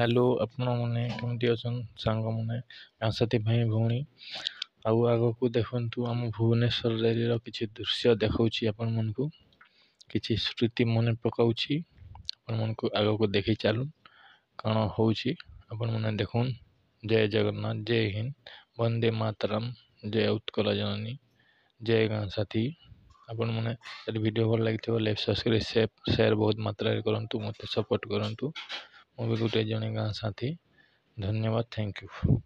Hello आपण मैंने केमती अच्छा सांग मैंने साथी भाई भौणी आगक देखु आम भुवनेश्वर किसी दृश्य देखा आपण मन को किसी स्मृति मन पकाउछ आपण मन को आगक देखी चलू कौन हो मैंने देखुन। जय जगन्नाथ, जय हिंद, वंदे मातरम, जय उत्कल जननी, जय गाँ साथी। आपण मैंने वीडियो भल लगी लाइक सब्सक्राइब शेयर बहुत मात्रा करूँ, मत सपोर्ट करूँ। ମୁଁ ବି ଗୋଟେ ଜଣେ ଗାଁ ସାଥୀ। ଧନ୍ୟବାଦ, ଥ୍ୟାଙ୍କ ୟୁ।